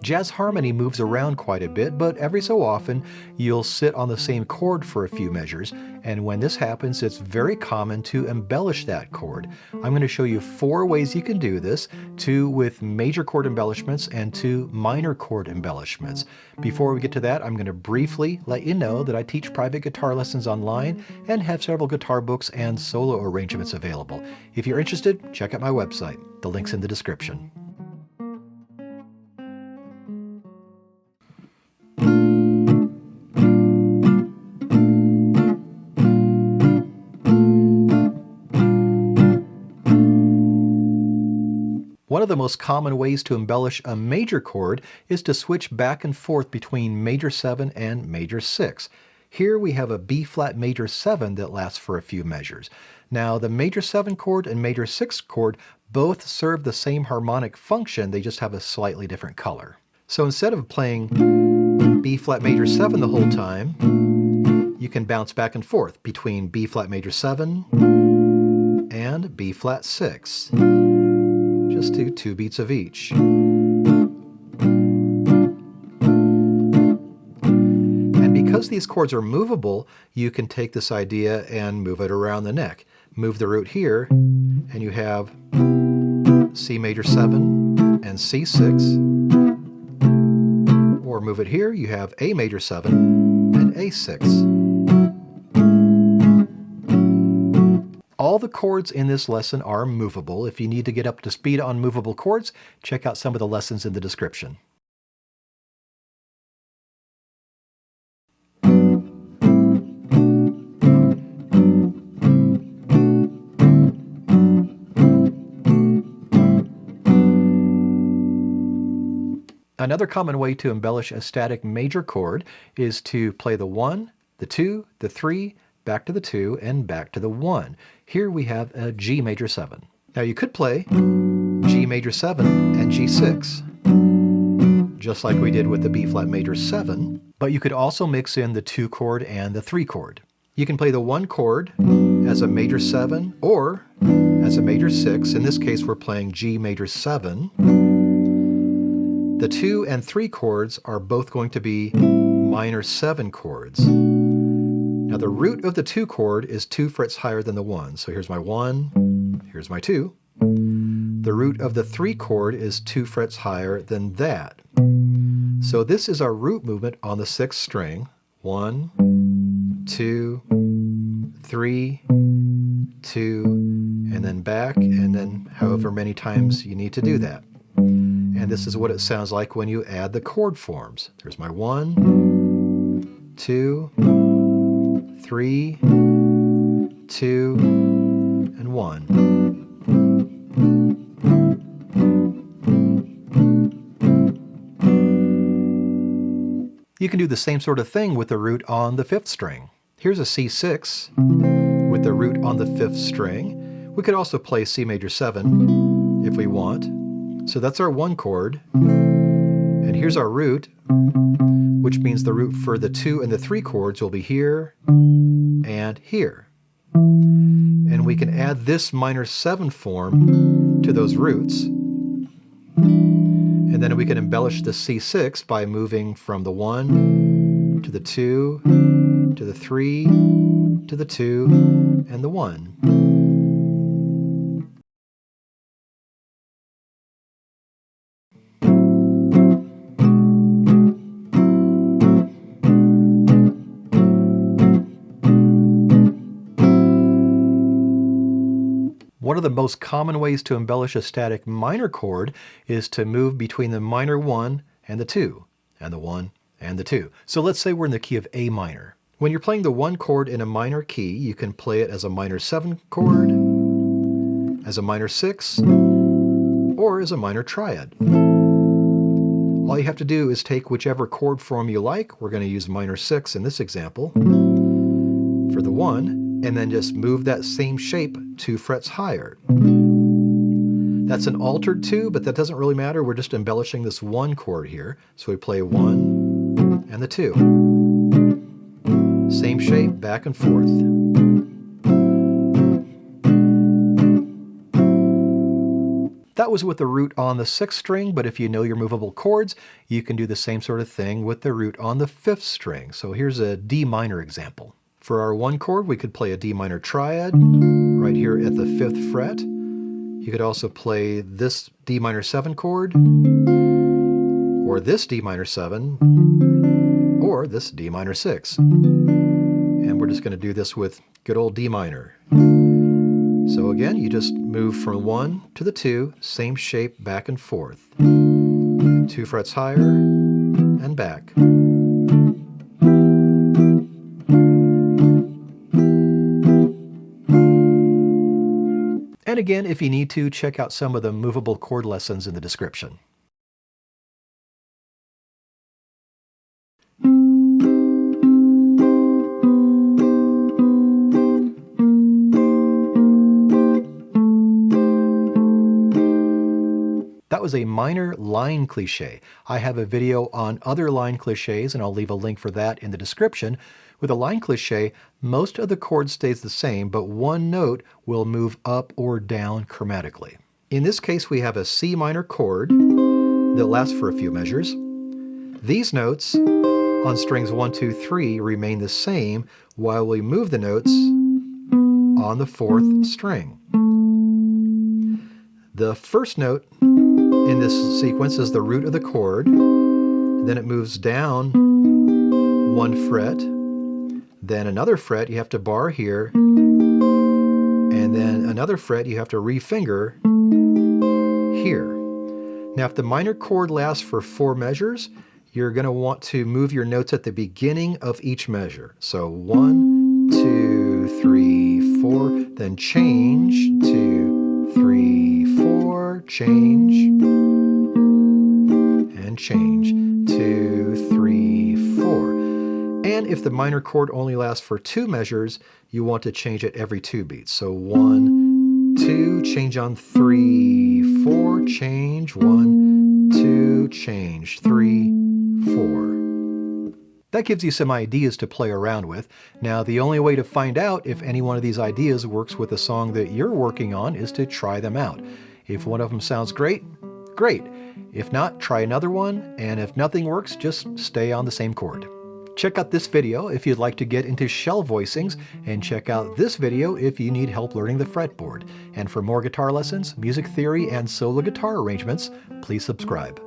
Jazz harmony moves around quite a bit, but every so often you'll sit on the same chord for a few measures, and when this happens, it's very common to embellish that chord. I'm going to show you 4 ways you can do this, 2 with major chord embellishments and 2 minor chord embellishments. Before we get to that, I'm going to briefly let you know that I teach private guitar lessons online and have several guitar books and solo arrangements available. If you're interested, check out my website. The link's in the description. One of the most common ways to embellish a major chord is to switch back and forth between major 7 and major 6. Here we have a B flat major 7 that lasts for a few measures. Now the major 7 chord and major 6 chord both serve the same harmonic function, they just have a slightly different color. So instead of playing B flat major 7 the whole time, you can bounce back and forth between B flat major 7 and B flat 6. Just do 2 beats of each. And because these chords are movable, you can take this idea and move it around the neck. Move the root here, and you have C major 7 and C6. Or move it here, you have A major 7 and A6. All the chords in this lesson are movable. If you need to get up to speed on movable chords, check out some of the lessons in the description. Another common way to embellish a static major chord is to play the 1, the 2, the 3, back to the 2, and back to the 1. Here we have a G major 7. Now you could play G major 7 and G6, just like we did with the B flat major 7, but you could also mix in the 2 chord and the 3 chord. You can play the 1 chord as a major 7 or as a major 6. In this case we're playing G major 7. The 2 and 3 chords are both going to be minor 7 chords. Now the root of the 2 chord is 2 frets higher than the 1. So here's my 1, here's my 2. The root of the 3 chord is 2 frets higher than that. So this is our root movement on the 6th string. 1, 2, 3, 2, and then back, and then however many times you need to do that. And this is what it sounds like when you add the chord forms. There's my 1, 2, 3, 2, and 1. You can do the same sort of thing with the root on the 5th string. Here's a C6 with the root on the 5th string. We could also play C major 7 if we want. So that's our 1 chord. And here's our root, which means the root for the 2 and the 3 chords will be here and here. And we can add this minor 7 form to those roots. And then we can embellish the C6 by moving from the 1 to the 2 to the 3 to the 2 and the 1. One of the most common ways to embellish a static minor chord is to move between the minor 1 and the 2, and the 1 and the 2. So let's say we're in the key of A minor. When you're playing the 1 chord in a minor key, you can play it as a minor 7 chord, as a minor 6, or as a minor triad. All you have to do is take whichever chord form you like. We're going to use minor 6 in this example for the 1, and then just move that same shape 2 frets higher. That's an altered 2, but that doesn't really matter. We're just embellishing this 1 chord here. So we play 1 and the 2. Same shape, back and forth. That was with the root on the 6th string, but if you know your movable chords, you can do the same sort of thing with the root on the 5th string. So here's a D minor example. For our 1 chord, we could play a D minor triad right here at the 5th fret. You could also play this D minor 7 chord, or this D minor 7, or this D minor 6. And we're just going to do this with good old D minor. So again, you just move from 1 to the 2, same shape back and forth. 2 frets higher and back. And again, if you need to, check out some of the movable chord lessons in the description. That was a minor line cliché. I have a video on other line clichés, and I'll leave a link for that in the description. With a line cliché, most of the chord stays the same, but one note will move up or down chromatically. In this case, we have a C minor chord that lasts for a few measures. These notes on strings 1, 2, 3 remain the same while we move the notes on the 4th string. The first note in this sequence is the root of the chord, then it moves down 1 fret, then another fret you have to bar here, and then another fret you have to refinger here. Now if the minor chord lasts for 4 measures, you're going to want to move your notes at the beginning of each measure. So 1, 2, 3, 4, then change, 2, 3, 4, change, and change, 2, 3, 4. And if the minor chord only lasts for 2 measures, you want to change it every 2 beats. So 1, 2, change on 3, 4, change, 1, 2, change, 3, 4. That gives you some ideas to play around with. Now, the only way to find out if any one of these ideas works with a song that you're working on is to try them out. If one of them sounds great, great. If not, try another one, and if nothing works, just stay on the same chord. Check out this video if you'd like to get into shell voicings, and check out this video if you need help learning the fretboard. And for more guitar lessons, music theory, and solo guitar arrangements, please subscribe.